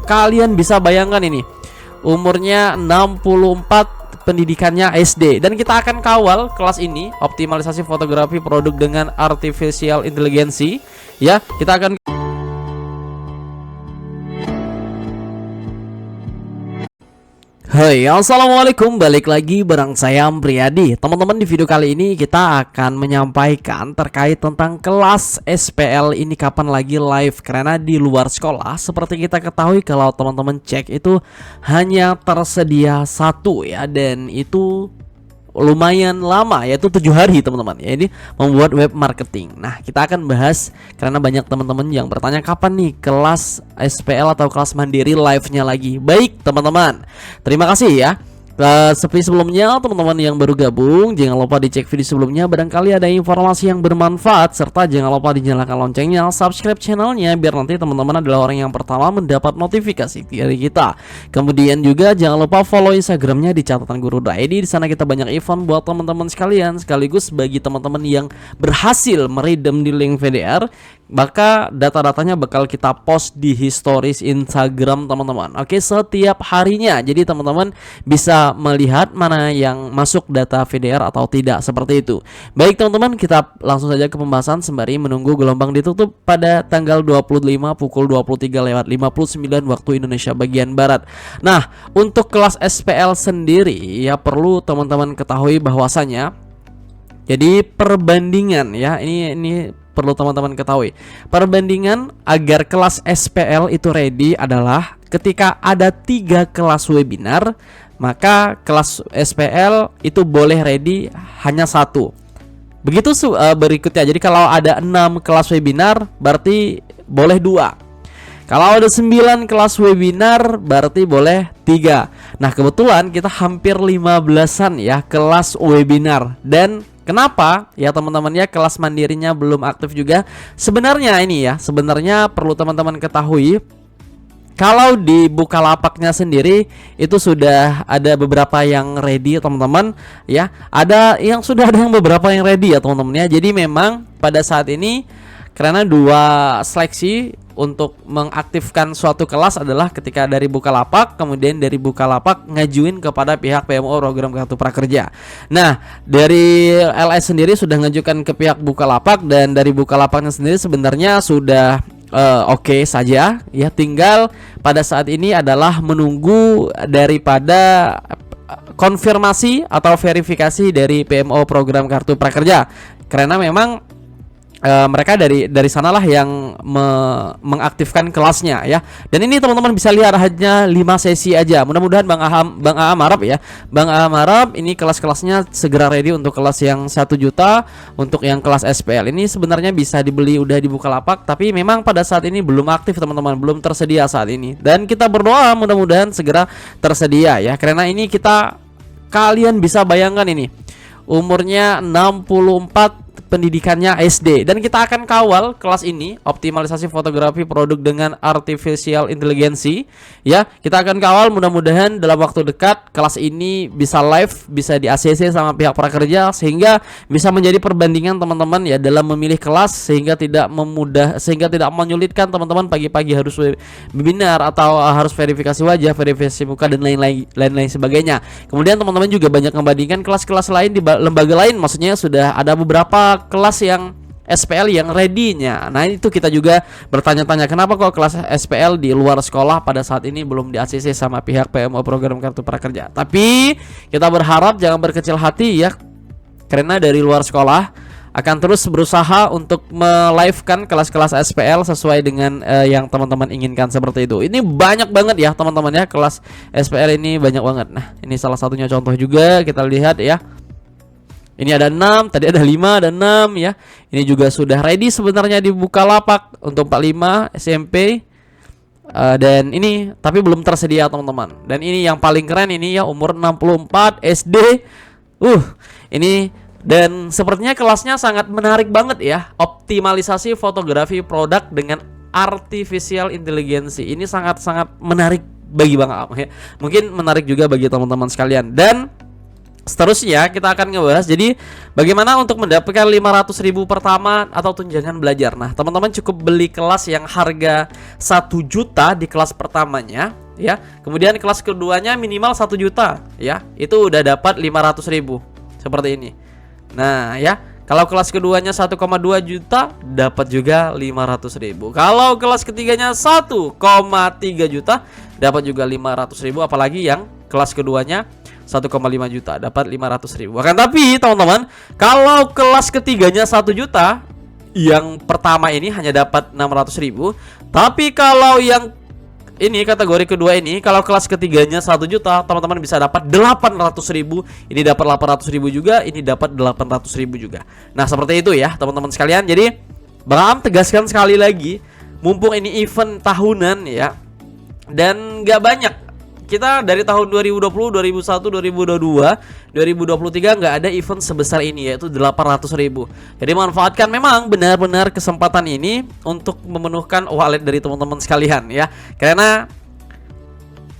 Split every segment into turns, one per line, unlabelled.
kalian bisa bayangkan ini, umurnya 64, pendidikannya SD, dan kita akan kawal kelas ini optimalisasi fotografi produk dengan artificial intelligence ya. Kita akan Hai, assalamualaikum, balik lagi bareng saya Priyadi. Teman-teman, di video kali ini kita akan menyampaikan terkait tentang kelas SPL ini kapan lagi live. Karena di luar sekolah seperti kita ketahui, kalau teman-teman cek itu hanya tersedia satu ya, dan itu lumayan lama, yaitu 7 hari teman-teman ya, ini membuat web marketing. Nah, kita akan bahas karena banyak teman-teman yang bertanya kapan nih kelas SPL atau kelas mandiri live-nya lagi. Baik teman-teman, terima kasih ya. Seperti sebelumnya, teman-teman yang baru gabung, jangan lupa dicek video sebelumnya, barangkali ada informasi yang bermanfaat, serta jangan lupa dinyalakan loncengnya, subscribe channelnya, biar nanti teman-teman adalah orang yang pertama mendapat notifikasi dari kita. Kemudian juga jangan lupa follow Instagramnya di @catatan-guru.id. Di sana kita banyak event buat teman-teman sekalian, sekaligus bagi teman-teman yang berhasil meredeem di link VDR, maka data-datanya bakal kita post di historis Instagram teman-teman. Oke, setiap harinya. Jadi teman-teman bisa melihat mana yang masuk data VDR atau tidak, seperti itu. Baik teman-teman, kita langsung saja ke pembahasan sembari menunggu gelombang ditutup pada tanggal 25 pukul 23:59 waktu Indonesia bagian Barat. Nah, untuk kelas SPL sendiri ya, perlu teman-teman ketahui bahwasanya jadi perbandingan ya, ini perlu teman-teman ketahui. Perbandingan agar kelas SPL itu ready adalah ketika ada 3 kelas webinar, maka kelas SPL itu boleh ready hanya 1. Begitu berikutnya. Jadi kalau ada 6 kelas webinar berarti boleh 2. Kalau ada 9 kelas webinar berarti boleh 3. Nah, kebetulan kita hampir 15-an ya kelas webinar. Dan kenapa ya teman-teman ya kelas mandirinya belum aktif juga? Sebenarnya ini ya, sebenarnya perlu teman-teman ketahui, kalau di Bukalapaknya sendiri itu sudah ada beberapa yang ready teman-teman ya. Ada yang sudah ada yang beberapa yang ready ya teman-teman ya. Jadi memang pada saat ini karena 2 seleksi untuk mengaktifkan suatu kelas adalah ketika dari Bukalapak, kemudian dari Bukalapak ngajuin kepada pihak PMO program Kartu Prakerja. Nah, dari LS sendiri sudah ngajukan ke pihak Bukalapak, dan dari Bukalapaknya sendiri sebenarnya sudah oke saja ya. Tinggal pada saat ini adalah menunggu daripada konfirmasi atau verifikasi dari PMO program Kartu Prakerja, karena memang mereka dari sanalah yang mengaktifkan kelasnya ya. Dan ini teman-teman bisa lihat hanya 5 sesi aja. Mudah-mudahan Bang Aham harap ya, Bang Aham harap ini kelas-kelasnya segera ready untuk kelas yang 1 juta. Untuk yang kelas SPL ini sebenarnya bisa dibeli udah di Bukalapak, tapi memang pada saat ini belum aktif teman-teman, belum tersedia saat ini. Dan kita berdoa mudah-mudahan segera tersedia ya. Karena ini kalian bisa bayangkan ini, umurnya 64, pendidikannya SD, dan kita akan kawal kelas ini optimalisasi fotografi produk dengan artificial intelligence ya. Kita akan kawal, mudah-mudahan dalam waktu dekat kelas ini bisa live, bisa di ACC sama pihak prakerja, sehingga bisa menjadi perbandingan teman-teman ya dalam memilih kelas, sehingga tidak menyulitkan teman-teman pagi-pagi harus webinar atau harus verifikasi wajah, verifikasi muka, dan lain-lain sebagainya. Kemudian teman-teman juga banyak membandingkan kelas-kelas lain di lembaga lain, maksudnya sudah ada beberapa kelas yang SPL yang ready-nya. Nah, itu kita juga bertanya-tanya, kenapa kok kelas SPL di luar sekolah pada saat ini belum di ACC sama pihak PMO program Kartu Prakerja. Tapi kita berharap jangan berkecil hati ya, karena dari luar sekolah akan terus berusaha untuk melivekan kelas-kelas SPL sesuai dengan yang teman-teman inginkan, seperti itu. Ini banyak banget ya teman-teman ya, kelas SPL ini banyak banget. Nah, ini salah satunya contoh juga, kita lihat ya. Ini ada 6, tadi ada 5, ada 6 ya. Ini juga sudah ready sebenarnya di Bukalapak untuk 45 SMP. Dan ini tapi belum tersedia teman-teman. Dan ini yang paling keren ini ya, umur 64 SD. Ini, dan sepertinya kelasnya sangat menarik banget ya. Optimalisasi fotografi produk dengan artificial intelligence. Ini sangat-sangat menarik bagi Bang Am ya. Mungkin menarik juga bagi teman-teman sekalian. Dan Seterusnya kita akan ngebahas jadi bagaimana untuk mendapatkan 500.000 pertama atau tunjangan belajar. Nah, teman-teman cukup beli kelas yang harga 1 juta di kelas pertamanya ya. Kemudian kelas keduanya minimal 1 juta ya. Itu udah dapat 500.000 seperti ini. Nah, ya. Kalau kelas keduanya 1,2 juta dapat juga 500.000. Kalau kelas ketiganya 1,3 juta dapat juga 500.000, apalagi yang kelas keduanya 1,5 juta dapat 500.000. Akan tapi teman-teman, kalau kelas ketiganya 1 juta, yang pertama ini hanya dapat 600.000. Tapi kalau yang ini kategori kedua ini, kalau kelas ketiganya 1 juta, teman-teman bisa dapat 800.000. Ini dapat 800.000 juga, ini dapat 800.000 juga. Nah, seperti itu ya teman-teman sekalian. Jadi Bang Am tegaskan sekali lagi, mumpung ini event tahunan ya, dan nggak banyak. Kita dari tahun 2020, 2021, 2022, 2023 nggak ada event sebesar ini, yaitu 800.000. Jadi manfaatkan memang benar-benar kesempatan ini untuk memenuhkan wallet dari teman-teman sekalian ya. Karena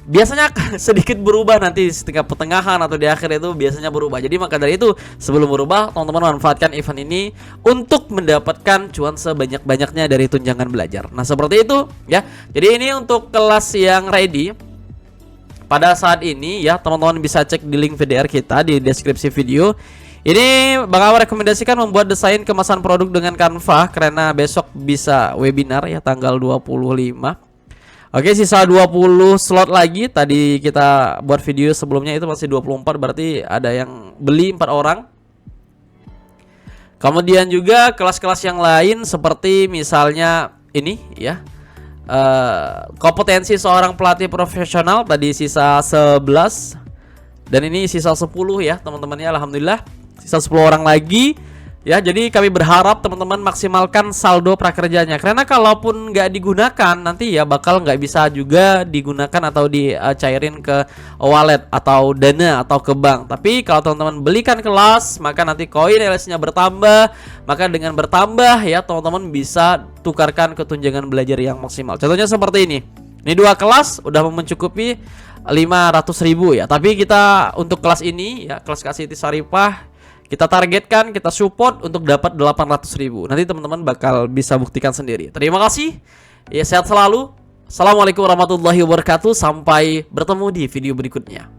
biasanya sedikit berubah nanti setelah pertengahan atau di akhir itu biasanya berubah. Jadi maka dari itu sebelum berubah, teman-teman manfaatkan event ini untuk mendapatkan cuan sebanyak-banyaknya dari tunjangan belajar. Nah, seperti itu ya. Jadi ini untuk kelas yang ready. Pada saat ini ya, teman-teman bisa cek di link VDR kita di deskripsi video. Ini Bang Am rekomendasikan membuat desain kemasan produk dengan Canva karena besok bisa webinar ya tanggal 25. Oke, sisa 20 slot lagi. Tadi kita buat video sebelumnya itu masih 24, berarti ada yang beli 4 orang. Kemudian juga kelas-kelas yang lain seperti misalnya ini ya. Kompetensi seorang pelatih profesional tadi sisa 11 dan ini sisa 10 ya teman-teman ya, alhamdulillah sisa 10 orang lagi ya. Jadi kami berharap teman-teman maksimalkan saldo prakerjanya, karena kalaupun nggak digunakan nanti ya bakal nggak bisa juga digunakan atau dicairin ke wallet atau dana atau ke bank. Tapi kalau teman-teman belikan kelas, maka nanti koin LS-nya bertambah, maka dengan bertambah ya teman-teman bisa tukarkan ke tunjangan belajar yang maksimal. Contohnya seperti ini. Ini 2 kelas udah mencukupi 500.000 ya. Tapi kita untuk kelas ini ya, kelas Kasiti Syarifah, kita targetkan, kita support untuk dapat 800.000. Nanti teman-teman bakal bisa buktikan sendiri. Terima kasih. Ya, sehat selalu. Assalamualaikum warahmatullahi wabarakatuh. Sampai bertemu di video berikutnya.